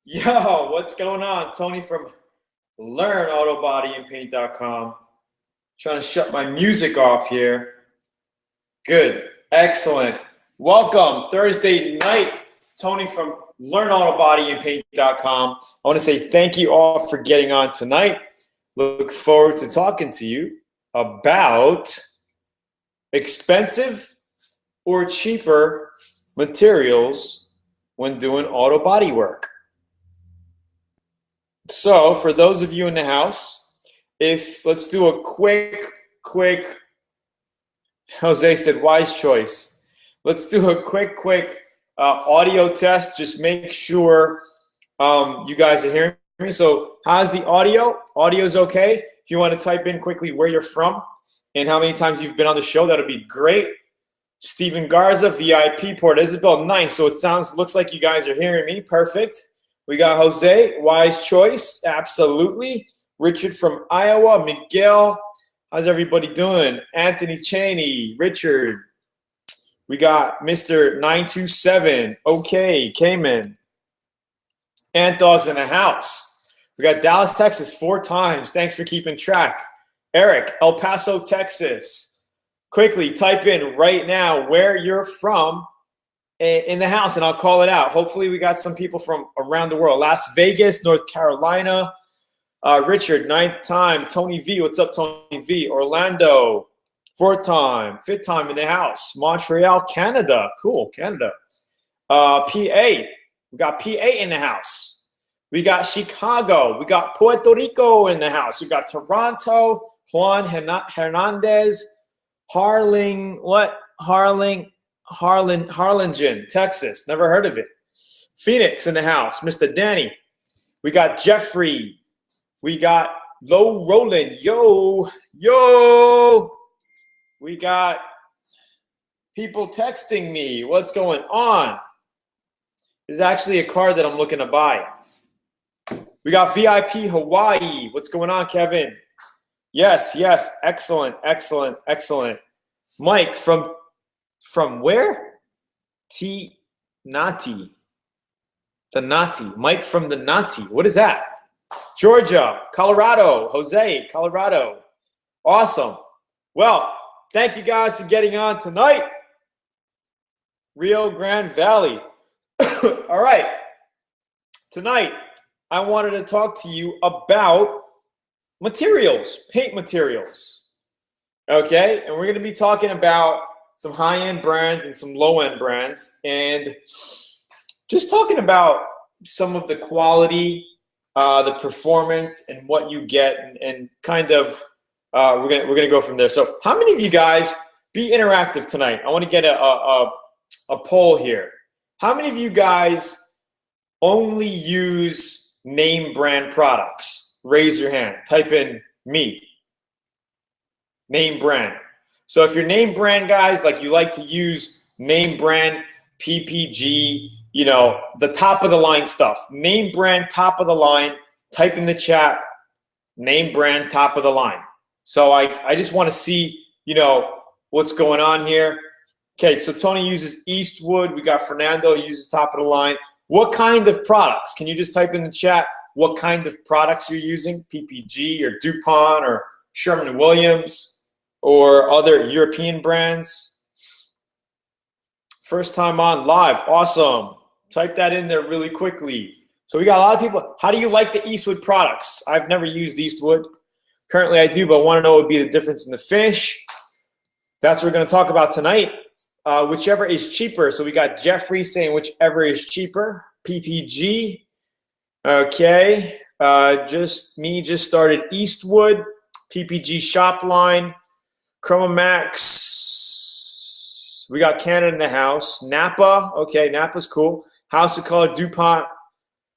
Yo, what's going on? Tony from LearnAutoBodyAndPaint.com. Trying to shut my music off here. Good. Excellent. Welcome. Thursday night. Tony from LearnAutoBodyAndPaint.com. I want to say thank you all for getting on tonight. Look forward to talking to you about expensive or cheaper materials when doing auto body work. So for those of you in the house, let's do a quick, Jose said wise choice. Let's do a quick audio test. Just make sure you guys are hearing me. So how's the audio? Audio's okay. If you want to type in quickly where you're from and how many times you've been on the show, that'll be great. Steven Garza, VIP, Port Isabel. Nice. So it looks like you guys are hearing me. Perfect. We got Jose, wise choice, absolutely. Richard from Iowa, Miguel, how's everybody doing? Anthony Cheney, Richard. We got Mr. 927, okay, Cayman. Ant Dogs in the house. We got Dallas, Texas, 4 times. Thanks for keeping track. Eric, El Paso, Texas. Quickly type in right now where you're from in the house, and I'll call it out. Hopefully we got some people from around the world. Las Vegas, North Carolina. Richard, 9th time. Tony V, what's up, Tony V? Orlando, 4th time. 5th time in the house. Montreal, Canada. Cool, Canada. PA, we got PA in the house. We got Chicago. We got Puerto Rico in the house. We got Toronto, Juan Hernandez, Harlingen, Texas. Never heard of it. Phoenix in the house. Mr. Danny. We got Jeffrey. We got Low Roland. Yo. We got people texting me. What's going on? There's actually a car that I'm looking to buy. We got VIP Hawaii. What's going on, Kevin? Yes. Excellent. Mike from where? Nati. The Nati. Mike from the Nati. What is that? Georgia, Colorado. Jose, Colorado. Awesome. Well, thank you guys for getting on tonight. Rio Grande Valley. All right. Tonight, I wanted to talk to you about materials, paint materials. Okay? And we're going to be talking about some high-end brands and some low-end brands, and just talking about some of the quality, the performance, and what you get, and kind of we're gonna go from there. So, how many of you guys be interactive tonight? I want to get a poll here. How many of you guys only use name brand products? Raise your hand. Type in me. Name brand. So if you're name brand guys, like you like to use name brand, PPG, the top of the line stuff. Name brand, top of the line. Type in the chat, name brand, top of the line. So I just want to see, what's going on here. Okay, so Tony uses Eastwood. We got Fernando uses top of the line. What kind of products? Can you just type in the chat what kind of products you're using? PPG or DuPont or Sherwin-Williams? Or other European brands. First time on live. Awesome. Type that in there really quickly. So we got a lot of people. How do you like the Eastwood products? I've never used Eastwood. Currently I do, but I want to know what would be the difference in the finish. That's what we're going to talk about tonight. Whichever is cheaper. So we got Jeffrey saying whichever is cheaper. PPG. Okay. Just started Eastwood. PPG shop line. Chromax, we got Canada in the house. Napa, okay, Napa's cool. House of Color, DuPont,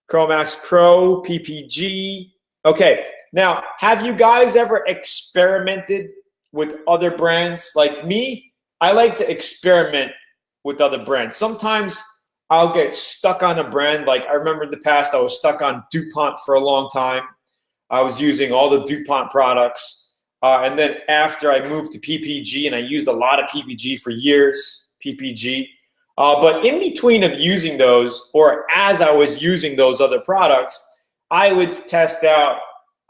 Chromax Pro, PPG. Okay, now, have you guys ever experimented with other brands? Like me, I like to experiment with other brands. Sometimes I'll get stuck on a brand. Like I remember in the past, I was stuck on DuPont for a long time. I was using all the DuPont products. And then after I moved to PPG, and I used a lot of PPG for years, PPG, But in between of using those, or as I was using those other products, I would test out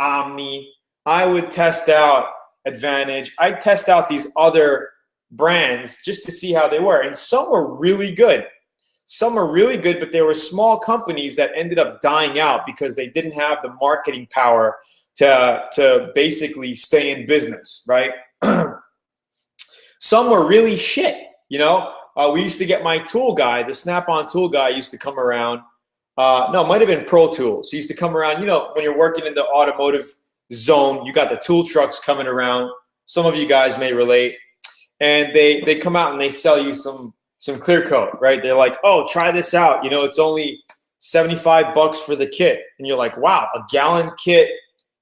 Omni. I would test out Advantage. I'd test out these other brands just to see how they were. And some were really good. Some were really good, but they were small companies that ended up dying out because they didn't have the marketing power to basically stay in business, right? Some were really shit, you know? We used to get my tool guy, the Snap-on tool guy used to come around. No, it might have been Pro Tools. He used to come around, you know, when you're working in the automotive zone, you got the tool trucks coming around. Some of you guys may relate. And they come out and they sell you some clear coat, right? They're like, oh, try this out. You know, it's only $75 for the kit. And you're like, wow, a gallon kit.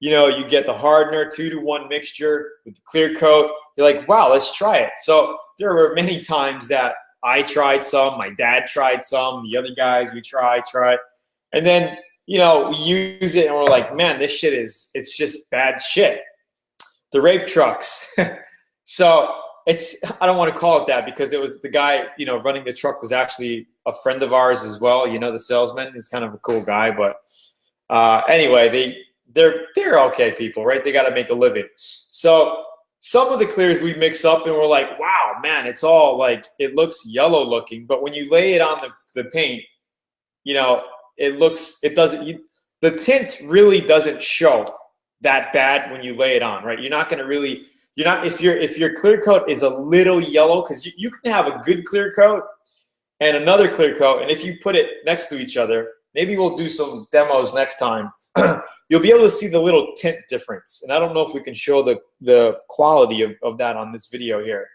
You know, you get the hardener, 2-to-1 mixture with the clear coat. You're like, wow, let's try it. So there were many times that I tried some, my dad tried some, the other guys we tried. And then, you know, we use it and we're like, man, this shit it's just bad shit. The rape trucks. So I don't want to call it that because it was the guy, you know, running the truck was actually a friend of ours as well. You know, the salesman is kind of a cool guy, but anyway, they're okay people, right? They got to make a living. So some of the clears we mix up and we're like, wow, man, it's all like, it looks yellow looking, but when you lay it on the paint, you know, the tint really doesn't show that bad when you lay it on, right? You're not going to really, if your clear coat is a little yellow, because you can have a good clear coat and another clear coat, and if you put it next to each other, maybe we'll do some demos next time. You'll be able to see the little tint difference. And I don't know if we can show the quality of that on this video here.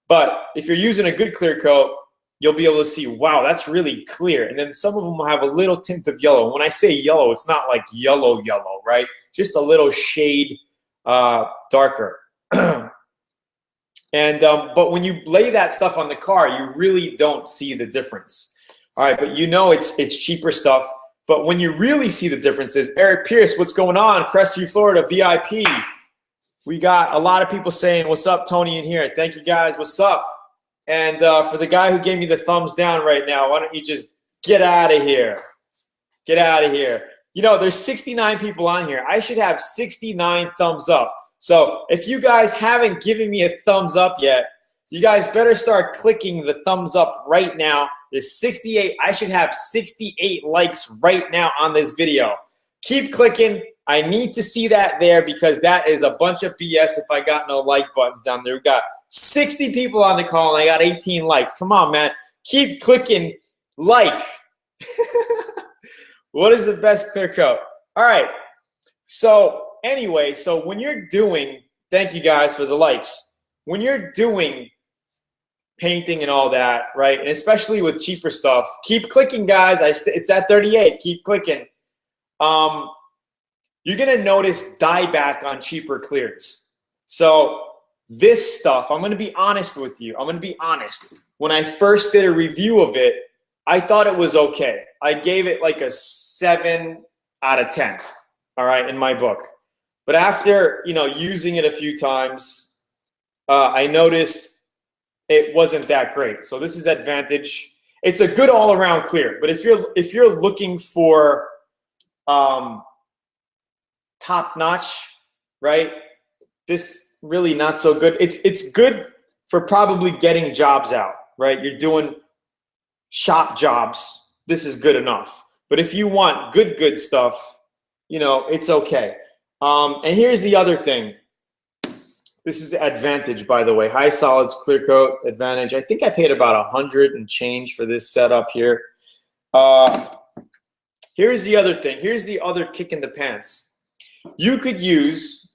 But if you're using a good clear coat, you'll be able to see, wow, that's really clear. And then some of them will have a little tint of yellow. When I say yellow, it's not like yellow, right? Just a little shade darker. And but when you lay that stuff on the car, you really don't see the difference. All right, but you know it's cheaper stuff. But when you really see the differences, Eric Pierce, what's going on? Crestview, Florida, VIP. We got a lot of people saying, what's up, Tony, in here. Thank you, guys. What's up? And for the guy who gave me the thumbs down right now, why don't you just get out of here? Get out of here. You know, there's 69 people on here. I should have 69 thumbs up. So if you guys haven't given me a thumbs up yet, you guys better start clicking the thumbs up right now. There's 68. I should have 68 likes right now on this video. Keep clicking. I need to see that there because that is a bunch of BS if I got no like buttons down there. We got 60 people on the call and I got 18 likes. Come on, man. Keep clicking like. What is the best clear coat? All right. So anyway, so when you're doing, thank you guys for the likes. When you're doing painting and all that, right? And especially with cheaper stuff, keep clicking, guys. It's at 38. Keep clicking. You're going to notice dieback on cheaper clears. So this stuff, I'm going to be honest with you. I'm going to be honest. When I first did a review of it, I thought it was okay. I gave it like a 7 out of 10, all right, in my book. But after, you know, using it a few times, I noticed it wasn't that great. So this is Advantage. It's a good all-around clear. But if you're looking for top-notch, right? This really not so good. It's good for probably getting jobs out, right? You're doing shop jobs. This is good enough. But if you want good stuff, you know, it's okay. And here's the other thing. This is Advantage, by the way. High solids, clear coat, Advantage. I think I paid about 100 and change for this setup here. Here's the other thing. Here's the other kick in the pants. You could use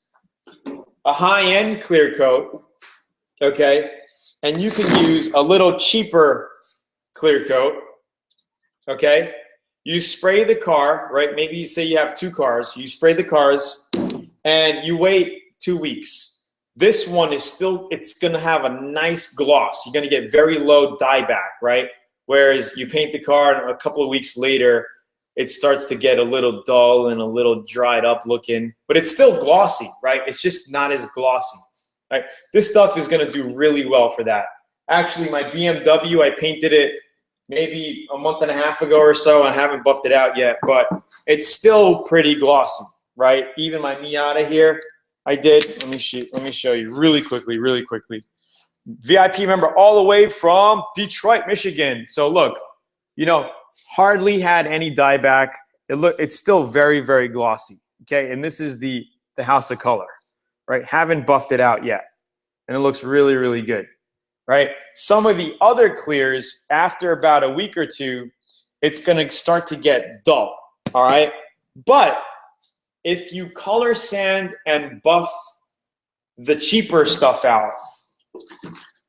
a high-end clear coat, okay? And you could use a little cheaper clear coat, okay? You spray the car, right? Maybe you say you have 2 cars. You spray the cars, and you wait 2 weeks. This one is still, it's going to have a nice gloss. You're going to get very low dieback, right? Whereas you paint the car and a couple of weeks later, it starts to get a little dull and a little dried up looking, but it's still glossy, right? It's just not as glossy, right? This stuff is going to do really well for that. Actually, my BMW, I painted it maybe a month and a half ago or so. I haven't buffed it out yet, but it's still pretty glossy, right? Even my Miata here, I did. Let me show you really quickly. VIP member all the way from Detroit, Michigan. So look, you know, hardly had any dieback. It's still very, very glossy. Okay, and this is the House of Color, right? Haven't buffed it out yet, and it looks really, really good, right? Some of the other clears, after about a week or two, it's going to start to get dull. All right, but if you color sand and buff the cheaper stuff out,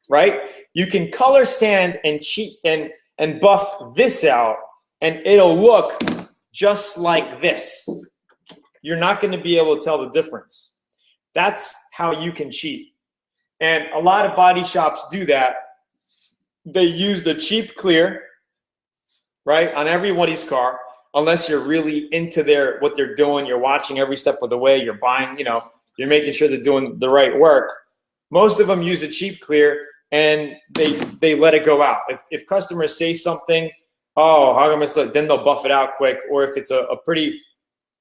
right? You can color sand and buff this out, and it'll look just like this. You're not going to be able to tell the difference. That's how you can cheat. And a lot of body shops do that. They use the cheap clear, right, on everybody's car, unless you're really into what they're doing. You're watching every step of the way. You're buying, you know, you're making sure they're doing the right work. Most of them use a cheap clear, and they let it go out. If customers say something, oh, how come it's like, then they'll buff it out quick. Or if it's a pretty,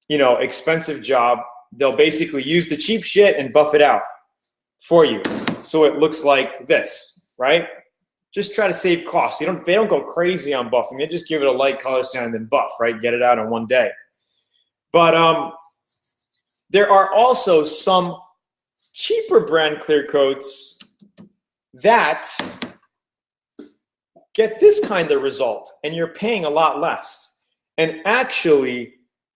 you know, expensive job, they'll basically use the cheap shit and buff it out for you, so it looks like this, right? Just try to save costs. They don't go crazy on buffing. They just give it a light color sand and buff, right? Get it out in one day. But there are also some cheaper brand clear coats that get this kind of result, and you're paying a lot less. And actually,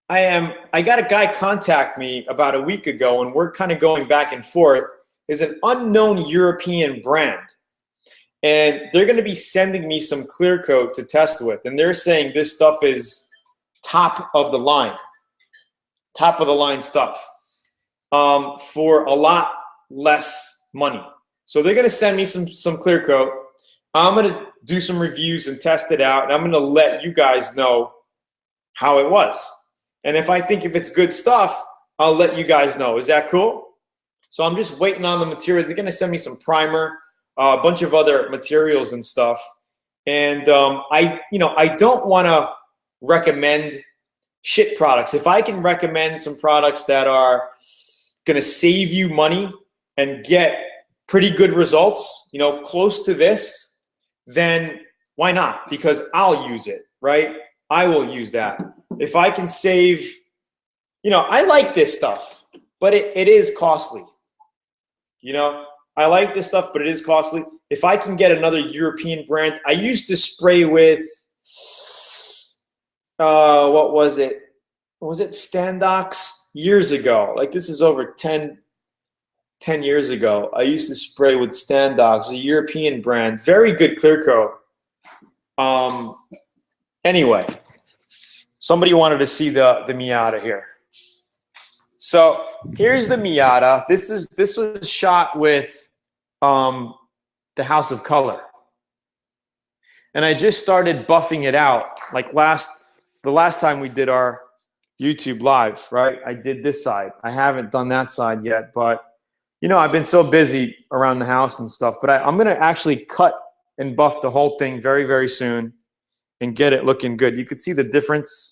I got a guy contact me about a week ago, and we're kind of going back and forth. Is an unknown European brand, and they're going to be sending me some clear coat to test with, and they're saying this stuff is top of the line stuff for a lot less money. So they're going to send me some clear coat. I'm going to do some reviews and test it out, and I'm going to let you guys know how it was. And if it's good stuff, I'll let you guys know. Is that cool? So I'm just waiting on the material. They're going to send me some primer, a bunch of other materials and stuff. And I don't want to recommend shit products. If I can recommend some products that are going to save you money and get pretty good results, you know, close to this, then why not? Because I'll use it, right? I will use that. If I can save, you know, I like this stuff, but it is costly. You know, I like this stuff, but it is costly. If I can get another European brand, I used to spray with, what was it? Was it Standox years ago? Like, this is over 10 years ago. I used to spray with Standox, a European brand. Very good clear coat. Anyway, somebody wanted to see the Miata here. So here's the Miata. This was shot with the House of Color, and I just started buffing it out. Like the last time we did our YouTube live, right? I did this side. I haven't done that side yet, but you know, I've been so busy around the house and stuff. But I'm gonna actually cut and buff the whole thing very, very soon and get it looking good. You could see the difference.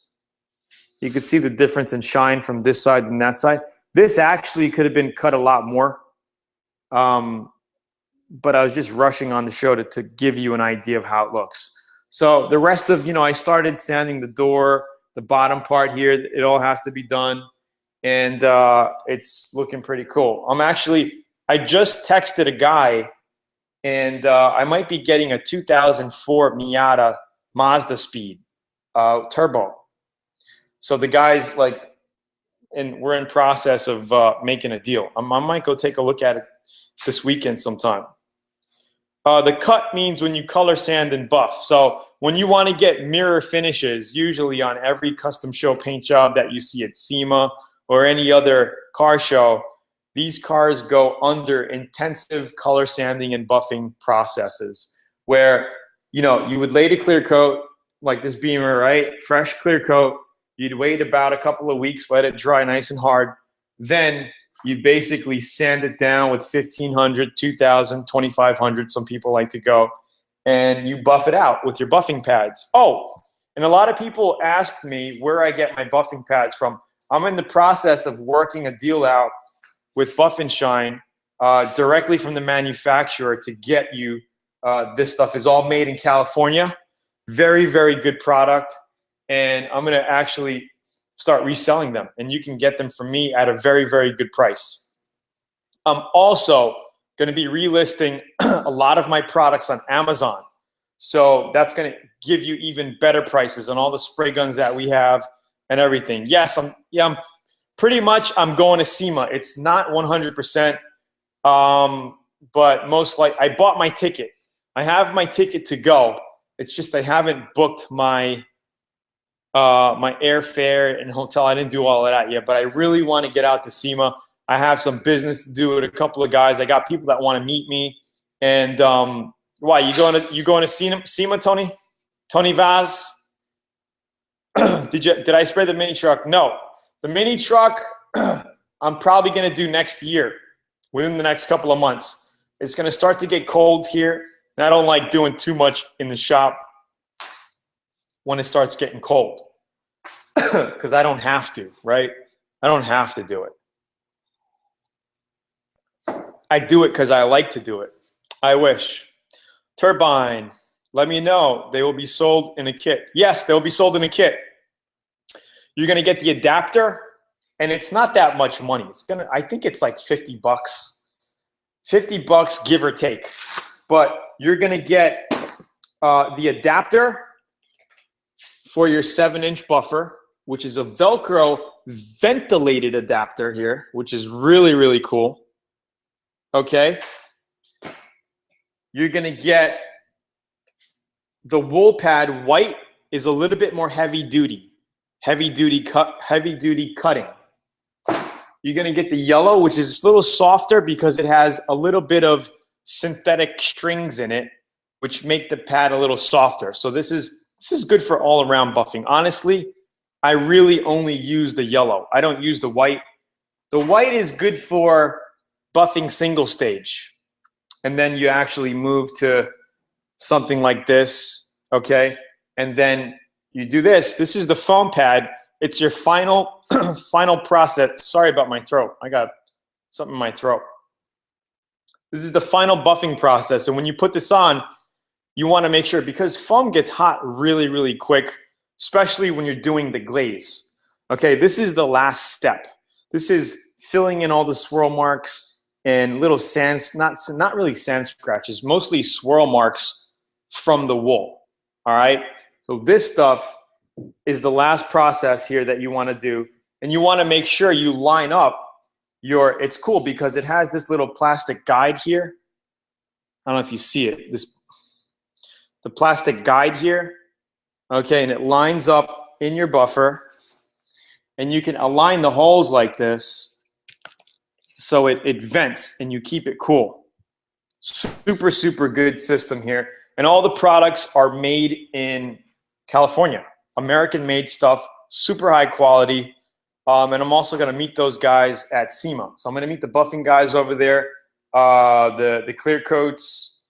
You could see the difference in shine from this side and that side. This actually could have been cut a lot more. But I was just rushing on the show to give you an idea of how it looks. So the rest of, you know, I started sanding the door, the bottom part here, it all has to be done. And it's looking pretty cool. I just texted a guy, and I might be getting a 2004 Miata Mazda Speed turbo. So the guy's like, and we're in process of making a deal. I might go take a look at it this weekend sometime. The cut means when you color sand and buff. So when you want to get mirror finishes, usually on every custom show paint job that you see at SEMA or any other car show, these cars go under intensive color sanding and buffing processes where, you know, you would lay the clear coat like this Beamer, right? Fresh clear coat. You'd wait about a couple of weeks, let it dry nice and hard. Then you basically sand it down with 1,500, 2,000, 2,500, some people like to go. and you buff it out with your buffing pads. Oh, and a lot of people ask me where I get my buffing pads from. I'm in the process of working a deal out with Buff and Shine directly from the manufacturer to get you. This stuff is all made in California. Very, very good product. And I'm going to actually start reselling them. And you can get them from me at a very, very good price. I'm also going to be relisting a lot of my products on Amazon. So that's going to give you even better prices on all the spray guns that we have and everything. Yes, I'm pretty much going to SEMA. It's not 100%, but most like I bought my ticket. I have my ticket to go. It's just I haven't booked my my airfare and hotel. I didn't do all of that yet, but I really want to get out to SEMA. I have some business to do with a couple of guys. I got people that want to meet me. And why you going to SEMA, Tony? Tony Vaz? Did I spray the mini truck? No. The mini truck I'm probably going to do next year, within the next couple of months. It's going to start to get cold here, and I don't like doing too much in the shop when it starts getting cold because I don't have to, right? I don't have to do it. I do it because I like to do it. I wish. Turbine, let me know. They will be sold in a kit. Yes, they will be sold in a kit. You're going to get the adapter, and it's not that much money. I think it's like 50 bucks. 50 bucks, give or take. But you're going to get the adapter for your 7-inch buffer, which is a Velcro ventilated adapter here, which is really, really cool. Okay. You're going to get the wool pad. White is a little bit more heavy duty cutting. You're going to get the yellow, which is a little softer because it has a little bit of synthetic strings in it, which make the pad a little softer. So this is good for all around buffing. Honestly, I really only use the yellow. I don't use the white. The white is good for buffing single stage. And then you actually move to something like this, okay? And then you do this. This is the foam pad. It's your final process. Sorry about my throat. I got something in my throat. This is the final buffing process. And when you put this on, you want to make sure, because foam gets hot really, really quick, especially when you're doing the glaze. Okay, this is the last step. This is filling in all the swirl marks and little sands, not really sand scratches, mostly swirl marks from the wool. All right, so this stuff is the last process here that you want to do, and you want to make sure you line up your. It's cool because it has this little plastic guide here. I don't know if you see it. The plastic guide here, okay, and it lines up in your buffer, and you can align the holes like this. So it vents and you keep it cool. Super, super good system here. And all the products are made in California. American-made stuff, super high quality. And I'm also going to meet those guys at SEMA. So I'm going to meet the buffing guys over there, the clear coats,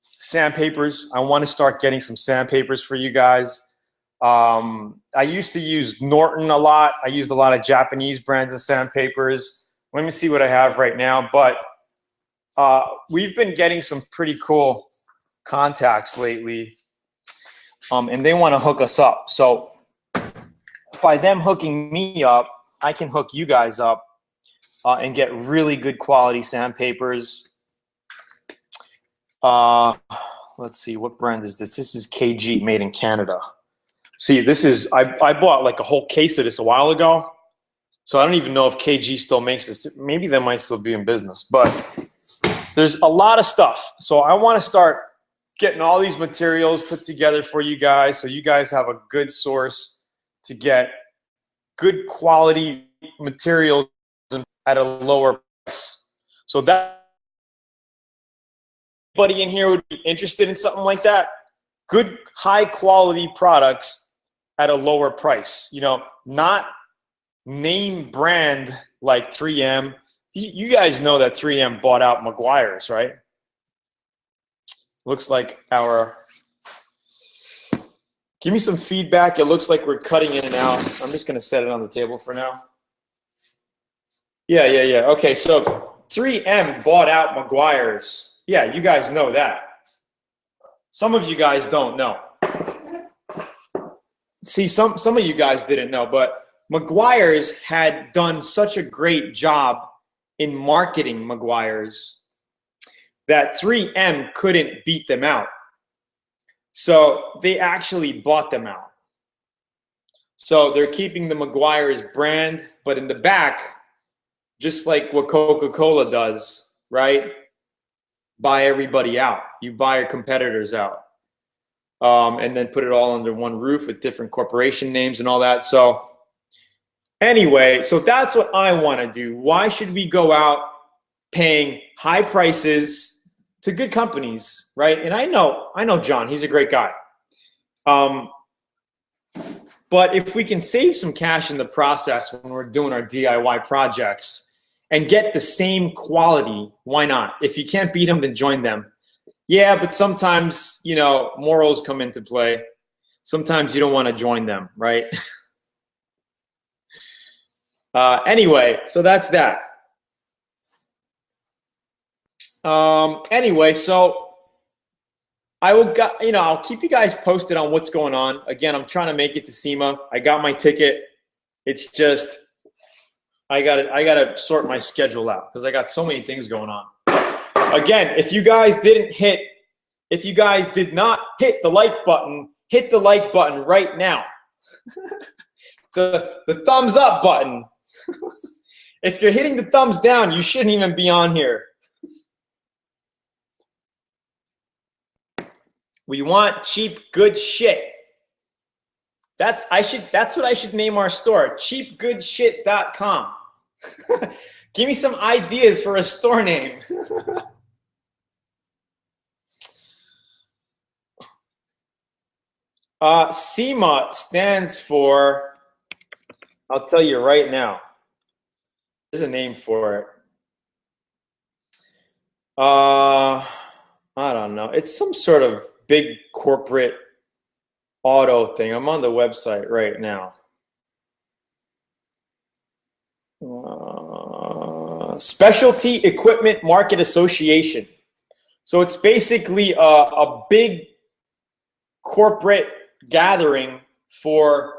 sandpapers. I want to start getting some sandpapers for you guys. I used to use Norton a lot. I used a lot of Japanese brands of sandpapers. Let me see what I have right now. But we've been getting some pretty cool contacts lately, and they want to hook us up. So by them hooking me up, I can hook you guys up and get really good quality sandpapers. Let's see, what brand is this? This is KG, made in Canada. See, this is, I bought like a whole case of this a while ago. So I don't even know if KG still makes this. Maybe they might still be in business, but there's a lot of stuff. So I want to start getting all these materials put together for you guys, so you guys have a good source to get good quality materials at a lower price. So that anybody in here would be interested in something like that. Good, high quality products at a lower price. You know, not name brand like 3M. You guys know that 3M bought out Meguiar's, right? Looks like give me some feedback. It looks like we're cutting in and out. I'm just gonna set it on the table for now. Yeah. Okay, so 3M bought out Meguiar's. Yeah, you guys know that. Some of you guys don't know. See, some of you guys didn't know, but Meguiar's had done such a great job in marketing Meguiar's that 3M couldn't beat them out. So they actually bought them out. So they're keeping the Meguiar's brand, but in the back, just like what Coca-Cola does, right? Buy everybody out. You buy your competitors out. And then put it all under one roof with different corporation names and all that. So anyway, so that's what I want to do. Why should we go out paying high prices to good companies, right? And I know John, he's a great guy. But if we can save some cash in the process when we're doing our DIY projects and get the same quality, why not? If you can't beat them, then join them. Yeah, but sometimes, morals come into play. Sometimes you don't want to join them, right? Anyway, so that's that. Anyway, so I'll keep you guys posted on what's going on. Again, I'm trying to make it to SEMA. I got my ticket. It's just I gotta sort my schedule out because I got so many things going on. Again, if you guys did not hit the like button, hit the like button right now. the thumbs up button. If you're hitting the thumbs down, you shouldn't even be on here. We want cheap, good shit. That's what I should name our store, cheapgoodshit.com. Give me some ideas for a store name. SEMA stands for, I'll tell you right now. There's a name for it. I don't know. It's some sort of big corporate auto thing. I'm on the website right now. Specialty Equipment Market Association. So it's basically a big corporate gathering for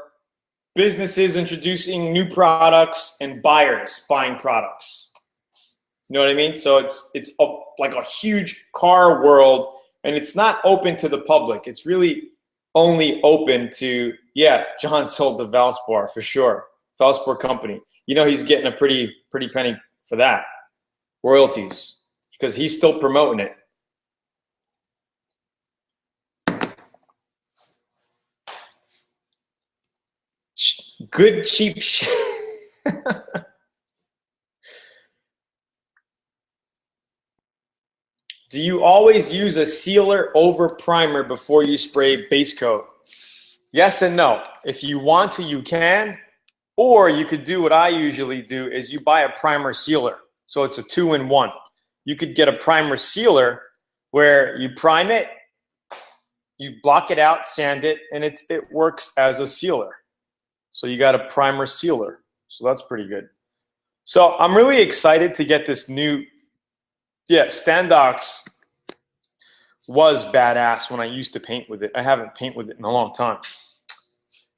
businesses introducing new products and buyers buying products. You know what I mean? So it's like a huge car world, and it's not open to the public. It's really only open to, John sold to Valspar for sure. Valspar company. He's getting a pretty penny for that. Royalties, because he's still promoting it. Good cheap shit. Do you always use a sealer over primer before you spray base coat? Yes and no. If you want to, you can. Or you could do what I usually do is you buy a primer sealer. So it's a 2-in-1. You could get a primer sealer where you prime it, you block it out, sand it, and it works as a sealer. So you got a primer sealer. So that's pretty good. So I'm really excited to get this new, Standox was badass when I used to paint with it. I haven't painted with it in a long time.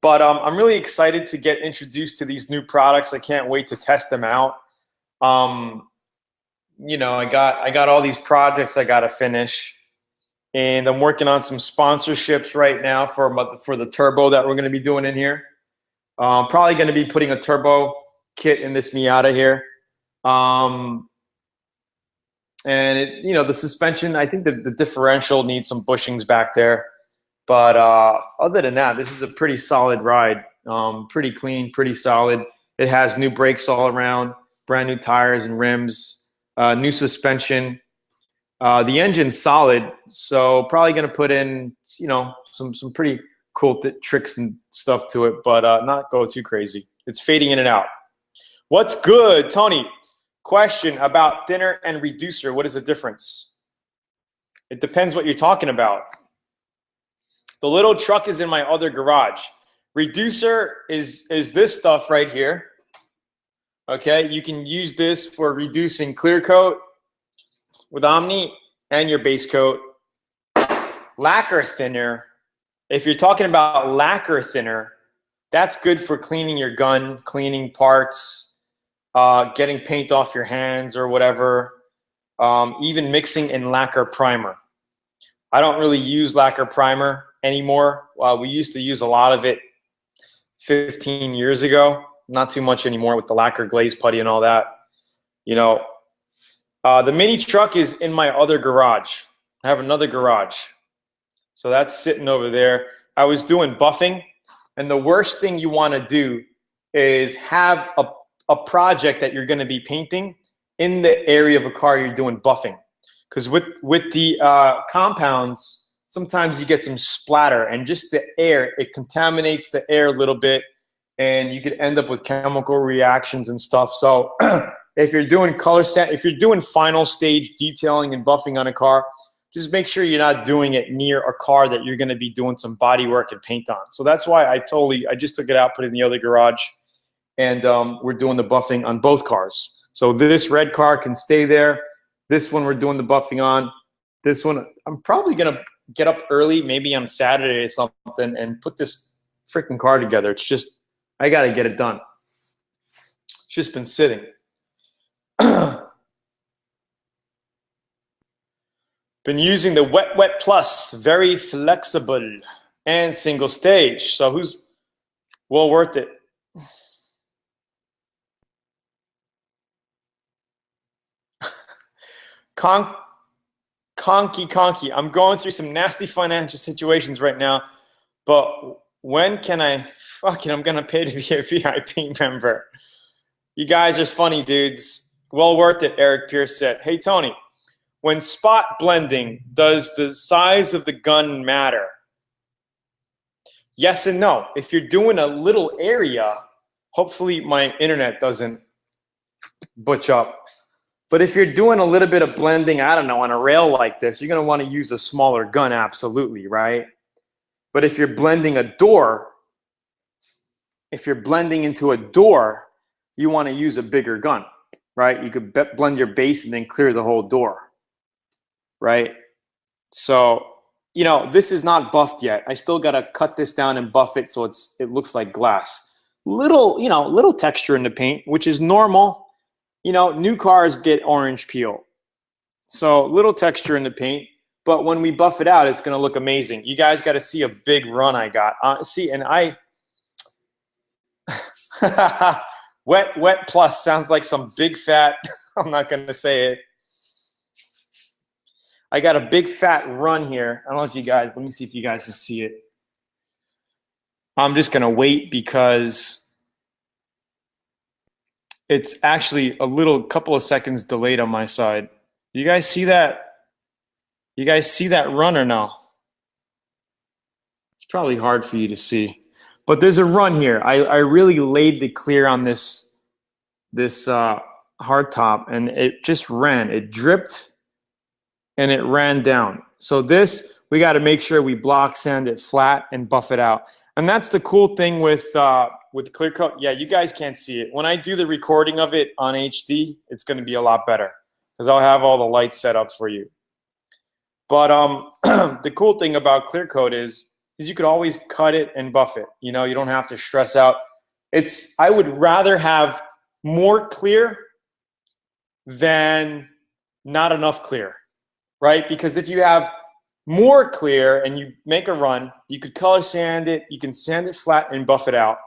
But I'm really excited to get introduced to these new products. I can't wait to test them out. I got all these projects I got to finish. And I'm working on some sponsorships right now for the turbo that we're going to be doing in here. Probably going to be putting a turbo kit in this Miata here. And the suspension, I think the differential needs some bushings back there. But other than that, this is a pretty solid ride. Pretty clean, pretty solid. It has new brakes all around, brand new tires and rims, new suspension. The engine's solid, so probably going to put in, some pretty cool tricks and stuff to it, but not go too crazy. It's fading in and out. What's good, Tony? Question about thinner and reducer. What is the difference? It depends what you're talking about. The little truck is in my other garage. Reducer is this stuff right here. Okay, you can use this for reducing clear coat with Omni and your base coat. Lacquer thinner, if you're talking about lacquer thinner, that's good for cleaning your gun, cleaning parts, getting paint off your hands or whatever, even mixing in lacquer primer. I don't really use lacquer primer anymore. We used to use a lot of it 15 years ago. Not too much anymore with the lacquer glaze putty and all that. You know, the mini truck is in my other garage. I have another garage. So that's sitting over there. I was doing buffing, and the worst thing you want to do is have a project that you're going to be painting in the area of a car you're doing buffing. Because with the compounds, sometimes you get some splatter, and just the air, it contaminates the air a little bit, and you could end up with chemical reactions and stuff. So if you're doing if you're doing final stage detailing and buffing on a car, just make sure you're not doing it near a car that you're going to be doing some body work and paint on. So that's why I just took it out, put it in the other garage, and we're doing the buffing on both cars. So this red car can stay there. This one we're doing the buffing on. This one, I'm probably going to get up early, maybe on Saturday or something, and put this freaking car together. It's just, I got to get it done. It's just been sitting. Been using the Wet Wet Plus, very flexible and single stage. So who's well worth it? Conky. I'm going through some nasty financial situations right now, but when can I'm gonna pay to be a VIP member. You guys are funny dudes. Well worth it, Eric Pierce said. Hey Tony, when spot blending, does the size of the gun matter? Yes and no. If you're doing a little area, hopefully my internet doesn't butch up. But if you're doing a little bit of blending, I don't know, on a rail like this, you're going to want to use a smaller gun, absolutely, right? But if you're blending a door, if you're blending into a door, you want to use a bigger gun, right? You could blend your base and then clear the whole door, right? So, you know, this is not buffed yet. I still got to cut this down and buff it so it looks like glass. Little texture in the paint, which is normal. You know, new cars get orange peel. So little texture in the paint, but when we buff it out, it's going to look amazing. You guys got to see a big run I got. Wet Plus sounds like some big fat, I'm not going to say it. I got a big fat run here. I don't know if you guys, let me see if you guys can see it. I'm just going to wait because it's actually a couple of seconds delayed on my side. You guys see that? You guys see that run or no? It's probably hard for you to see. But there's a run here. I really laid the clear on this hard top, and it just ran. It dripped, and it ran down. So this, we got to make sure we block sand it flat and buff it out. And that's the cool thing with clear coat. Yeah, you guys can't see it. When I do the recording of it on HD, it's going to be a lot better because I'll have all the lights set up for you. But the cool thing about clear coat is you could always cut it and buff it. You know, you don't have to stress out. I would rather have more clear than not enough clear, right? Because if you have more clear and you make a run, you could color sand it, you can sand it flat and buff it out.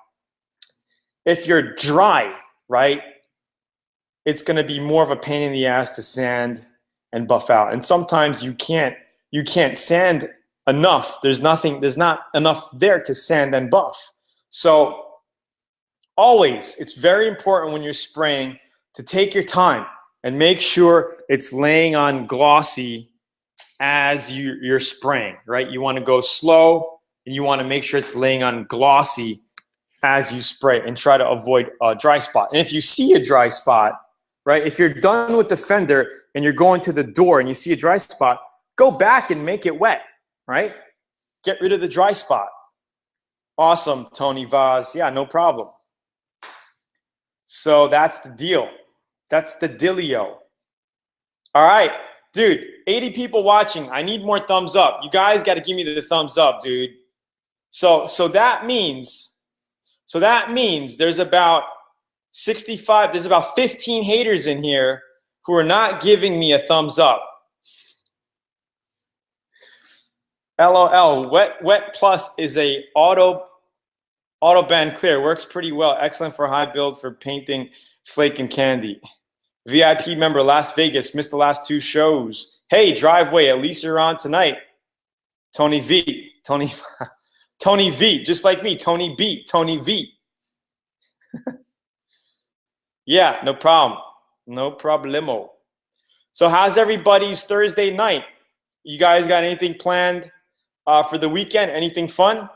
If you're dry, right, it's going to be more of a pain in the ass to sand and buff out. And sometimes you can't sand enough. There's not enough there to sand and buff. So always, it's very important when you're spraying to take your time and make sure it's laying on glossy as you're spraying, right? You want to go slow and you want to make sure it's laying on glossy as you spray and try to avoid a dry spot. And if you see a dry spot, right, if you're done with the fender and you're going to the door and you see a dry spot, go back and make it wet, right? Get rid of the dry spot. Awesome, Tony Vaz. Yeah, no problem. So that's the deal. That's the dealio. All right, dude, 80 people watching. I need more thumbs up. You guys got to give me the thumbs up, dude. So that means there's about 65, there's about 15 haters in here who are not giving me a thumbs up. LOL, Wet Plus is a auto band clear. Works pretty well. Excellent for high build for painting flake and candy. VIP member Las Vegas, missed the last 2 shows. Hey, Driveway, at least you're on tonight. Tony V. Tony V, just like me. Tony B. Tony V. Yeah, no problem. No problemo. So how's everybody's Thursday night? You guys got anything planned for the weekend? Anything fun?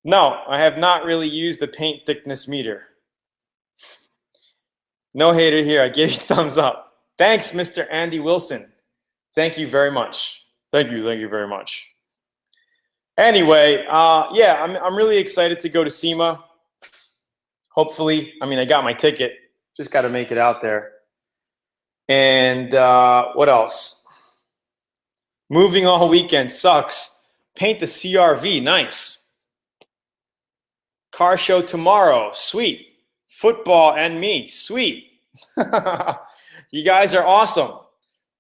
No, I have not really used the paint thickness meter. No hater here. I gave you thumbs up. Thanks, Mr. Andy Wilson. Thank you very much. Thank you very much. Anyway, yeah, I'm really excited to go to SEMA. Hopefully, I mean, I got my ticket. Just got to make it out there. And what else? Moving all weekend sucks. Paint the CRV, nice. Car show tomorrow, sweet. Football and me, sweet. You guys are awesome.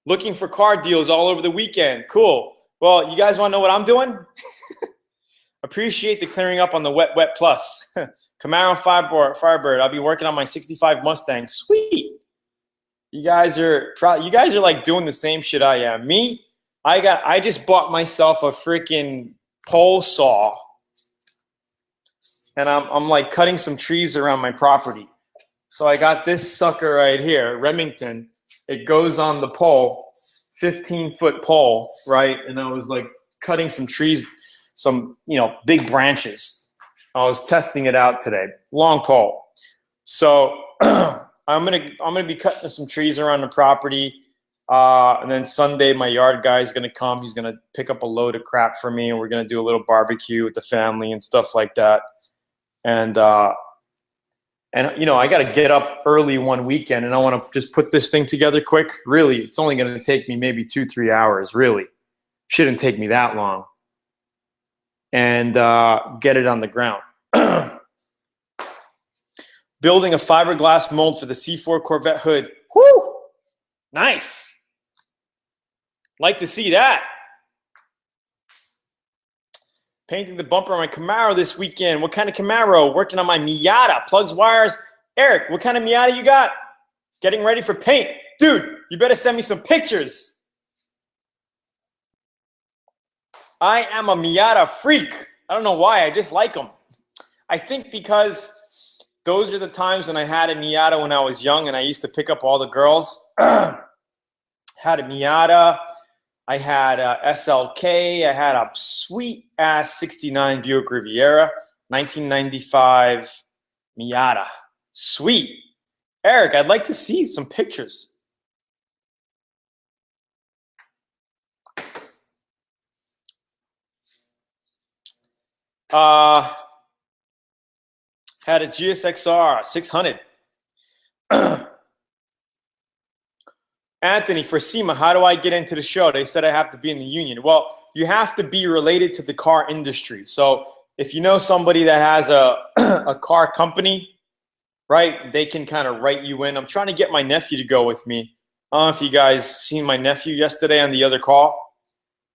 Looking for car deals all over the weekend, cool. Well, you guys want to know what I'm doing? Appreciate the clearing up on the Wet Plus. Camaro Firebird. I'll be working on my 65 Mustang, sweet. You guys are like doing the same shit I am. Me, I just bought myself a freaking pole saw, and I'm like cutting some trees around my property. So I got this sucker right here, Remington. It goes on the pole, 15-foot pole, right? And I was like cutting some trees, some big branches. I was testing it out today. Long pole. So I'm gonna be cutting some trees around the property, and then Sunday my yard guy is gonna come. He's gonna pick up a load of crap for me, and we're gonna do a little barbecue with the family and stuff like that. And I got to get up early one weekend, and I want to just put this thing together quick. Really, it's only going to take me maybe 2-3 hours. Really, shouldn't take me that long. And get it on the ground. Building a fiberglass mold for the C4 Corvette hood. Whoo! Nice. Like to see that. Painting the bumper on my Camaro this weekend. What kind of Camaro? Working on my Miata. Plugs, wires. Eric, what kind of Miata you got? Getting ready for paint. Dude, you better send me some pictures. I am a Miata freak. I don't know why. I just like them. I think because those are the times when I had a Miata when I was young and I used to pick up all the girls. Had a Miata. I had a SLK. I had a sweet-ass 69 Buick Riviera, 1995 Miata. Sweet. Eric, I'd like to see some pictures. Had a GSXR 600. Anthony, for SEMA, how do I get into the show? They said I have to be in the union. Well, you have to be related to the car industry. So if you know somebody that has a car company, right, they can kind of write you in. I'm trying to get my nephew to go with me. I don't know if you guys seen my nephew yesterday on the other call.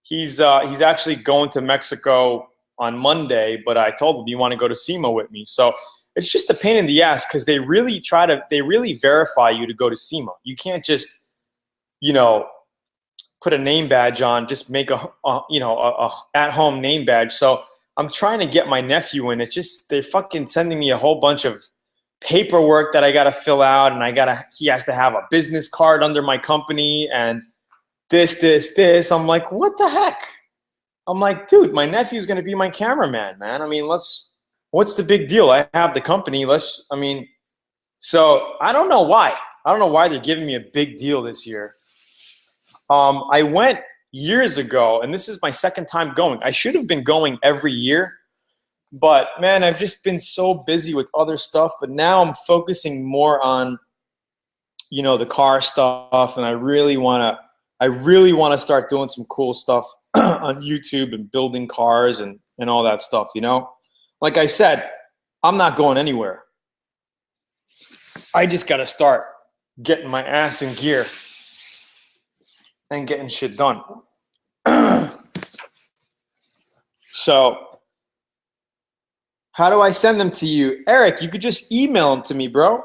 He's actually going to Mexico on Monday, but I told him, you want to go to SEMA with me? So it's just a pain in the ass because they really verify you to go to SEMA. You can't just put a name badge on, just make a at-home name badge. So I'm trying to get my nephew in. It's just, they're fucking sending me a whole bunch of paperwork that I got to fill out, and he has to have a business card under my company and this. I'm like, what the heck? I'm like, dude, my nephew's going to be my cameraman, man. I mean, what's the big deal? I have the company. So I don't know why. I don't know why they're giving me a big deal this year. I went years ago, and this is my second time going. I should have been going every year, but man, I've just been so busy with other stuff. But now I'm focusing more on, the car stuff, and I really want to start doing some cool stuff on YouTube and building cars and all that stuff. Like I said, I'm not going anywhere. I just got to start getting my ass in gear and getting shit done. So how do I send them to you? Eric, you could just email them to me, bro.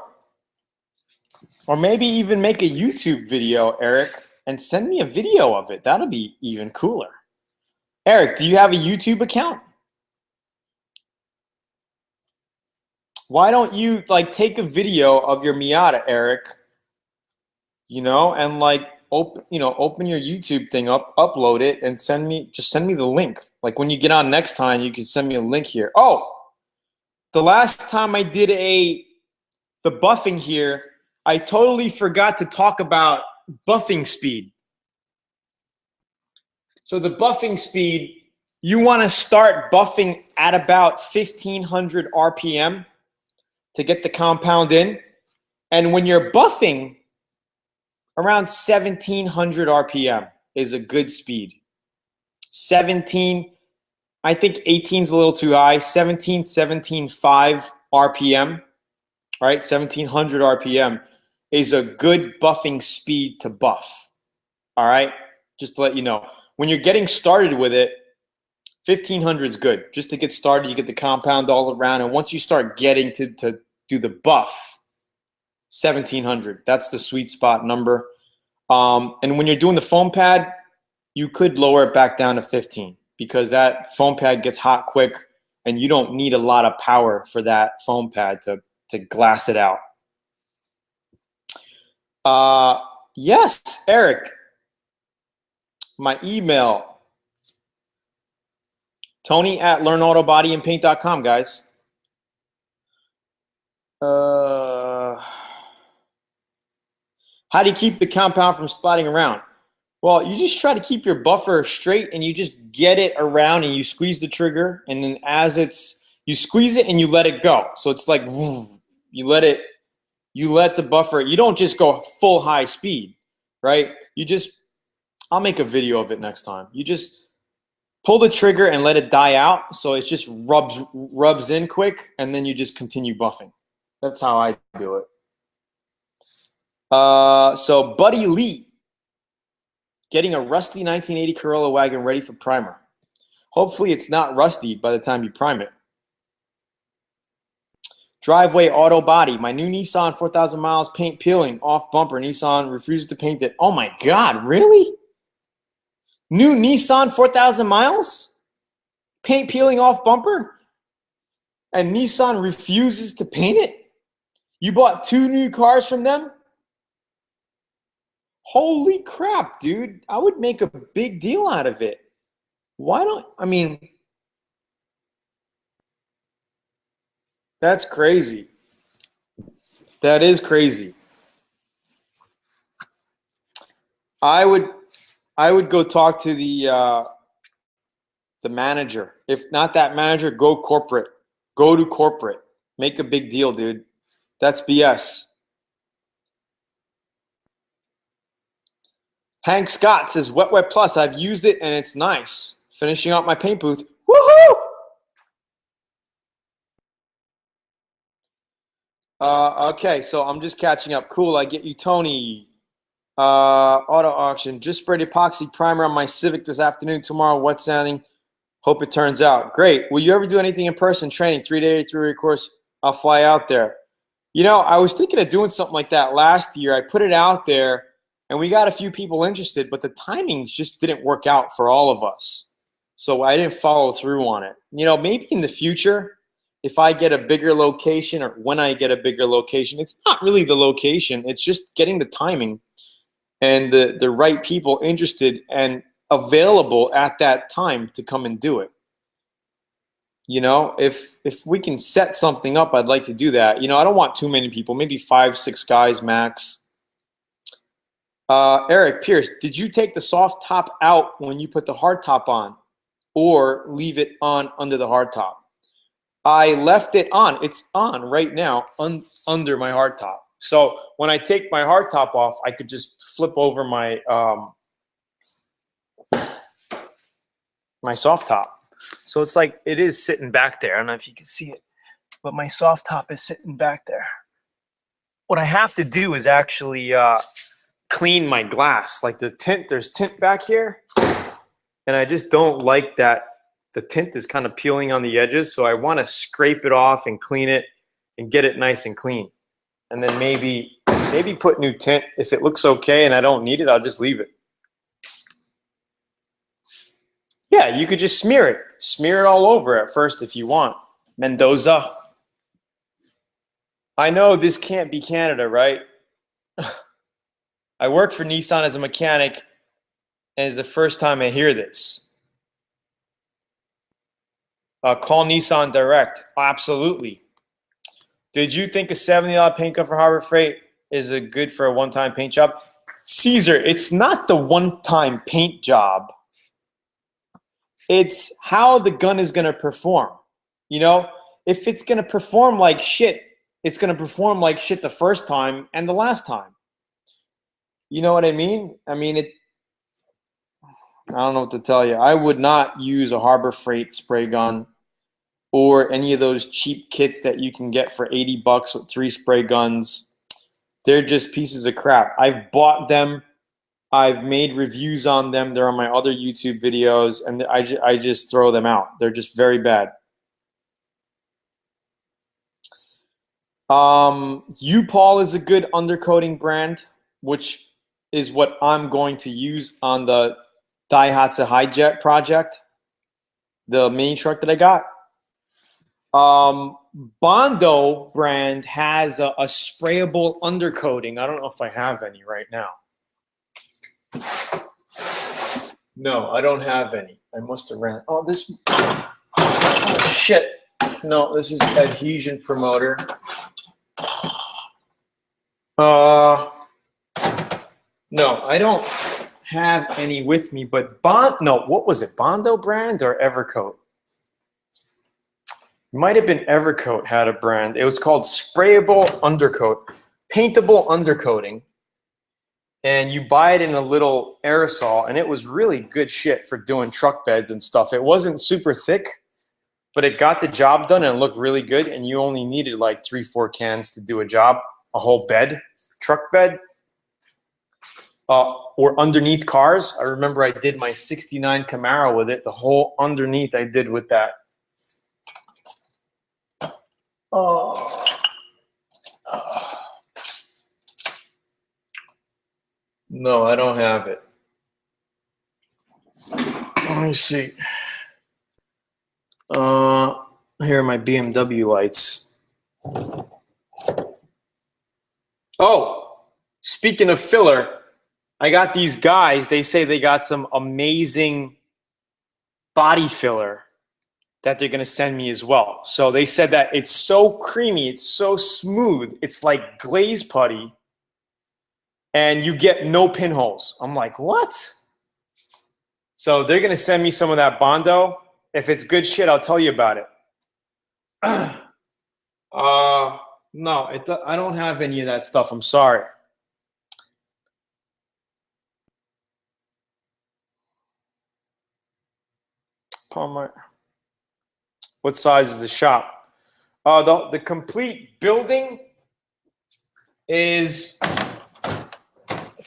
Or maybe even make a YouTube video, Eric, and send me a video of it. That'll be even cooler. Eric, do you have a YouTube account? Why don't you take a video of your Miata, Eric? And open your YouTube thing up, upload it, and send me the link. Like when you get on next time, you can send me a link here. Oh, the last time I did the buffing here, I totally forgot to talk about buffing speed. So the buffing speed, you want to start buffing at about 1500 RPM to get the compound in. And when you're buffing, around 1700 RPM is a good speed. 17, I think 18 is a little too high. 17.5 RPM, right? 1700 RPM is a good buffing speed to buff. All right? Just to let you know. When you're getting started with it, 1500 is good. Just to get started, you get the compound all around. And once you start getting to do the buff, 1700. That's the sweet spot number. And when you're doing the foam pad, you could lower it back down to 15 because that foam pad gets hot quick and you don't need a lot of power for that foam pad to glass it out. Yes, Eric. My email, Tony@learnautobodyandpaint.com, guys. How do you keep the compound from splatting around? Well, you just try to keep your buffer straight and you just get it around and you squeeze the trigger, and then you squeeze it and you let it go. So it's like you let the buffer, you don't just go full high speed, right? I'll make a video of it next time. You just pull the trigger and let it die out so it just rubs in quick, and then you just continue buffing. That's how I do it. So Buddy Lee, getting a rusty 1980 Corolla wagon ready for primer. Hopefully it's not rusty by the time you prime it. Driveway Auto Body, my new Nissan 4,000 miles, paint peeling off bumper. Nissan refuses to paint it. Oh my God, really? New Nissan 4,000 miles? Paint peeling off bumper? And Nissan refuses to paint it? You bought 2 new cars from them? Holy crap, dude. I would make a big deal out of it. That's crazy. That is crazy. I would go talk to the manager. If not that manager, go corporate. Go to corporate. Make a big deal, dude. That's BS. Hank Scott says, Wet Plus, I've used it and it's nice. Finishing up my paint booth. Woohoo! Okay, so I'm just catching up. Cool, I get you, Tony. Auto auction. Just sprayed epoxy primer on my Civic this afternoon. Tomorrow, wet sanding. Hope it turns out. Great. Will you ever do anything in person training? 3-day, 3-week course. I'll fly out there. I was thinking of doing something like that last year. I put it out there, and we got a few people interested, but the timings just didn't work out for all of us. So I didn't follow through on it. Maybe in the future, if I get a bigger location or when I get a bigger location, it's not really the location. It's just getting the timing and the right people interested and available at that time to come and do it. If we can set something up, I'd like to do that. I don't want too many people, maybe 5-6 guys max. Eric Pierce, did you take the soft top out when you put the hard top on, or leave it on under the hard top? I left it on. It's on right now under my hard top. So when I take my hard top off, I could just flip over my my soft top. So it's like it is sitting back there. I don't know if you can see it, but my soft top is sitting back there. What I have to do is actually clean my glass. Like the tint, there's tint back here, and I just don't like that the tint is kind of peeling on the edges. So I want to scrape it off and clean it and get it nice and clean. And then maybe put new tint. If it looks okay and I don't need it, I'll just leave it. Yeah, you could just smear it. Smear it all over at first if you want. Mendoza. I know this can't be Canada, right? I work for Nissan as a mechanic, and it's the first time I hear this. Call Nissan direct. Absolutely. Did you think a $70 paint cut for Harbor Freight is a good for a one-time paint job? Caesar, it's not the one-time paint job. It's how the gun is going to perform. You know, if it's going to perform like shit, it's going to perform like shit the first time and the last time. You know what I mean? I mean, I don't know what to tell you. I would not use a Harbor Freight spray gun or any of those cheap kits that you can get for $80 with 3 spray guns. They're just pieces of crap. I've bought them. I've made reviews on them. They're on my other YouTube videos, and I just throw them out. They're just very bad. U-POL is a good undercoating brand, which is what I'm going to use on the Daihatsu Hijet project, the mini truck that I got. Bondo brand has a sprayable undercoating. I don't know if I have any right now. No, I don't have any. I must have ran. Oh, this. Oh, shit. No, this is adhesion promoter. No, I don't have any with me, but what was it? Bondo brand or Evercoat? Might have been Evercoat had a brand. It was called sprayable undercoat, paintable undercoating. And you buy it in a little aerosol, and it was really good shit for doing truck beds and stuff. It wasn't super thick, but it got the job done and it looked really good, and you only needed like 3-4 cans to do a job, a whole bed, truck bed. Or underneath cars. I remember I did my 69 Camaro with it. The whole underneath I did with that. No, I don't have it. Let me see. Here are my BMW lights. Oh, speaking of filler, I got these guys. They say they got some amazing body filler that they're going to send me as well. So they said that it's so creamy, it's so smooth, it's like glaze putty, and you get no pinholes. I'm like, what? So they're going to send me some of that Bondo. If it's good shit, I'll tell you about it. No, I don't have any of that stuff. I'm sorry. Palmer. What size is the shop? The complete building is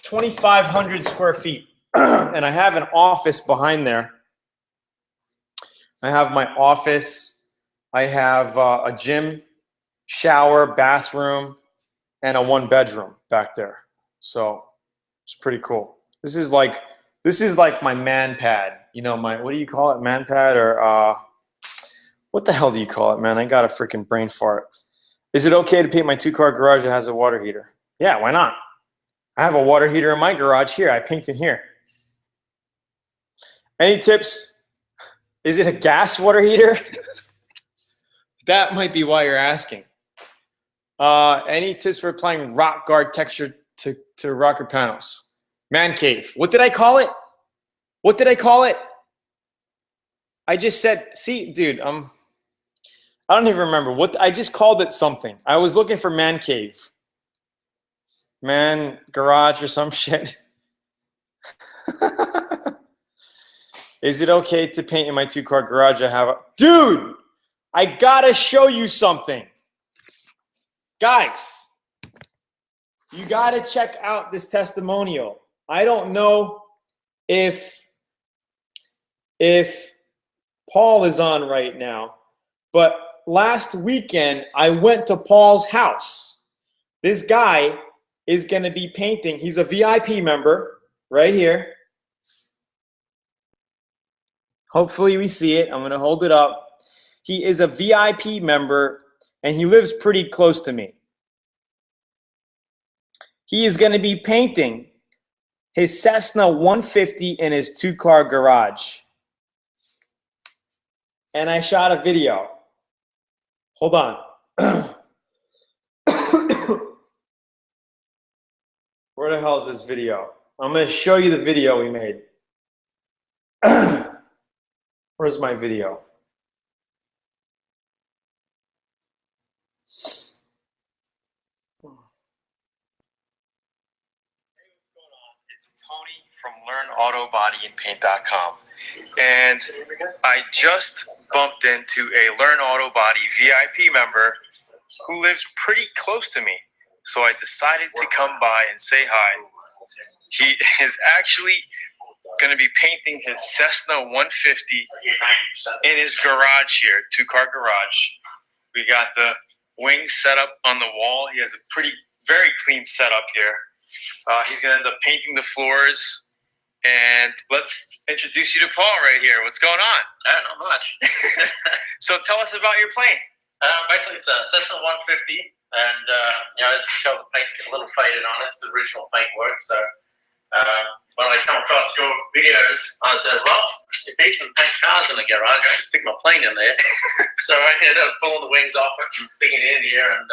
2,500 square feet. And I have an office behind there. I have my office. I have a gym, shower, bathroom, and a 1-bedroom back there. So it's pretty cool. This is like my man pad. You know, what do you call it? Man pad or what the hell do you call it, man? I got a freaking brain fart. Is it okay to paint my 2-car garage that has a water heater? Yeah, why not? I have a water heater in my garage here. I painted here. Any tips? Is it a gas water heater? That might be why you're asking. Any tips for applying rock guard texture to rocker panels? Man cave. What did I call it? What did I call it? I just said, see, dude, I don't even remember what I just called it something. I was looking for man cave. Man garage or some shit. Is it okay to paint in my 2-car garage? I have a dude, I gotta show you something. Guys, you gotta check out this testimonial. I don't know if Paul is on right now, but last weekend I went to Paul's house. This guy is going to be painting. He's a VIP member right here. Hopefully we see it. I'm going to hold it up. He is a VIP member and he lives pretty close to me. He is going to be painting his Cessna 150 in his 2-car garage. And I shot a video. Hold on. Where the hell is this video? I'm going to show you the video we made. Where's my video? It's Tony from LearnAutoBodyAndPaint.com. And I just bumped into a Learn Auto Body VIP member who lives pretty close to me. So I decided to come by and say hi. He is actually going to be painting his Cessna 150 in his garage here, 2-car garage. We got the wings set up on the wall. He has a very clean setup here. He's going to end up painting the floors. And let's introduce you to Paul right here. What's going on? Not much. So tell us about your plane. Basically, it's a Cessna 150, and as you can tell, the paint's getting a little faded on it. It's the original paintwork. So when I come across your videos, I said, well, if you can paint cars in the garage, I can stick my plane in there. So I ended up pulling the wings off it and sticking it in here, and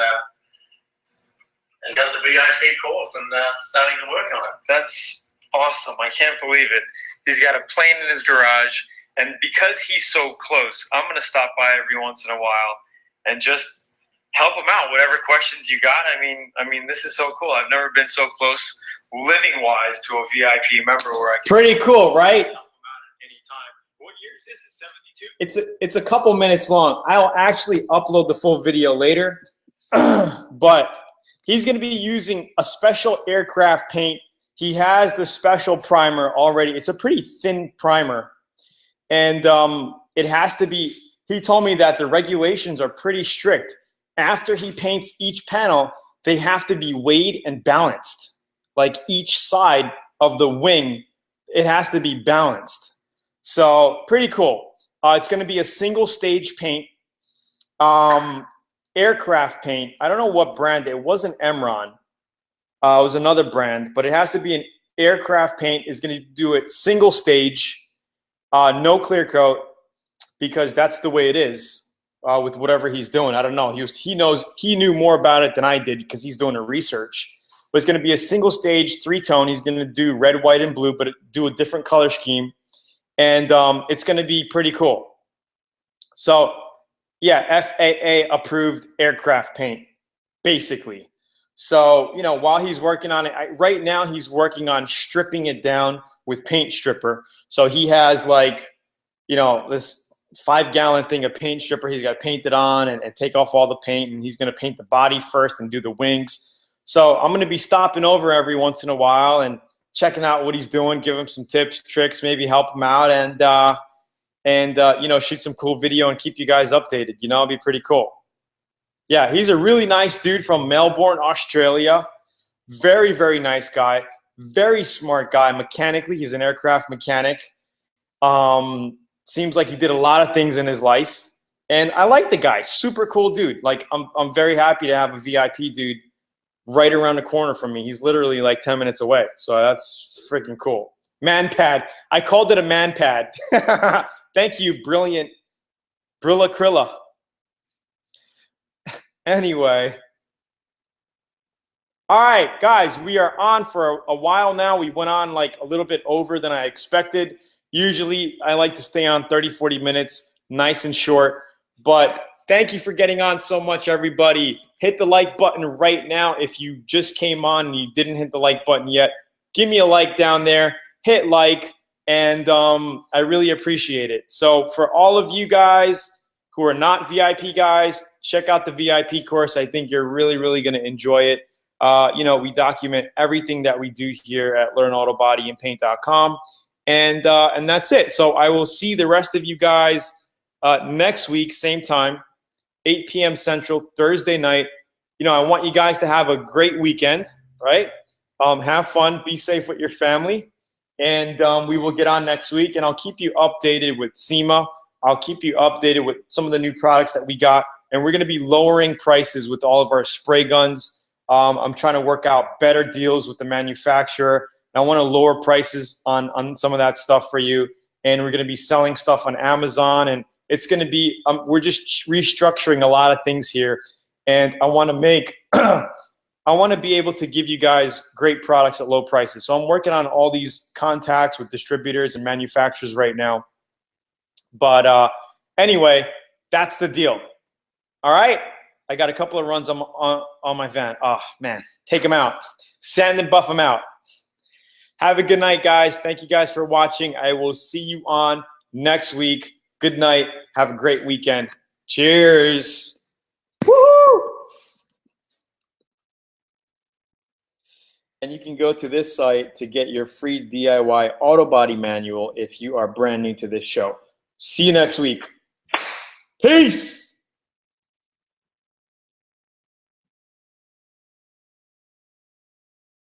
got the VIP course and starting to work on it. That's awesome. I can't believe it. He's got a plane in his garage, and because he's so close, I'm going to stop by every once in a while and just help him out. Whatever questions you got. I mean, this is so cool. I've never been so close living-wise to a VIP member where I can pretty cool, right? Help him out at any time. What year is this? Is 72? It's a couple minutes long. I'll actually upload the full video later, but he's going to be using a special aircraft paint. He has the special primer already. It's a pretty thin primer. And it has to be, he told me that the regulations are pretty strict. After he paints each panel, they have to be weighed and balanced. Like each side of the wing, it has to be balanced. So pretty cool. It's going to be a single stage paint. Aircraft paint. I don't know what brand. It wasn't Emron. It was another brand, but it has to be an aircraft paint. Is going to do it single stage, no clear coat, because that's the way it is with whatever he's doing. I don't know. He knew more about it than I did because he's doing the research. But it's going to be a single stage 3-tone. He's going to do red, white, and blue, but do a different color scheme, and it's going to be pretty cool. So yeah, FAA approved aircraft paint, basically. So, while he's working on it, right now he's working on stripping it down with paint stripper. So he has this 5-gallon thing of paint stripper he's got to paint it on and take off all the paint. And he's going to paint the body first and do the wings. So I'm going to be stopping over every once in a while and checking out what he's doing, give him some tips, tricks, maybe help him out and shoot some cool video and keep you guys updated. It'll be pretty cool. Yeah, he's a really nice dude from Melbourne, Australia. Very, very nice guy. Very smart guy. Mechanically, he's an aircraft mechanic. Seems like he did a lot of things in his life. And I like the guy. Super cool dude. I'm very happy to have a VIP dude right around the corner from me. He's literally 10 minutes away. So that's freaking cool. Man pad. I called it a man pad. Thank you, brilliant Brilla Krilla. Anyway, All right, guys, we are on for a while now. We went on like a little bit over than I expected. Usually I like to stay on 30, 40 minutes, nice and short. But thank you for getting on so much, everybody. Hit the like button right now. If you just came on and you didn't hit the like button yet, give me a like down there. Hit like, and I really appreciate it. So for all of you guys who are not VIP guys, check out the VIP course. I think you're really, really going to enjoy it. You know, we document everything that we do here at LearnAutoBodyAndPaint.com. And that's it. So I will see the rest of you guys next week, same time, 8 p.m. Central, Thursday night. You know, I want you guys to have a great weekend, right? Have fun, be safe with your family. And we will get on next week, and I'll keep you updated with SEMA. I'll keep you updated with some of the new products that we got. And we're going to be lowering prices with all of our spray guns. I'm trying to work out better deals with the manufacturer. I want to lower prices on some of that stuff for you. And we're going to be selling stuff on Amazon. And it's going to be, we're just restructuring a lot of things here. And I want to make, I want to be able to give you guys great products at low prices. So I'm working on all these contacts with distributors and manufacturers right now. But anyway, that's the deal. All right. I got a couple of runs on my van. Oh, man. Take them out. Sand and buff them out. Have a good night, guys. Thank you guys for watching. I will see you on next week. Good night. Have a great weekend. Cheers. Woohoo! And you can go to this site to get your free DIY auto body manual if you are brand new to this show. See you next week. Peace.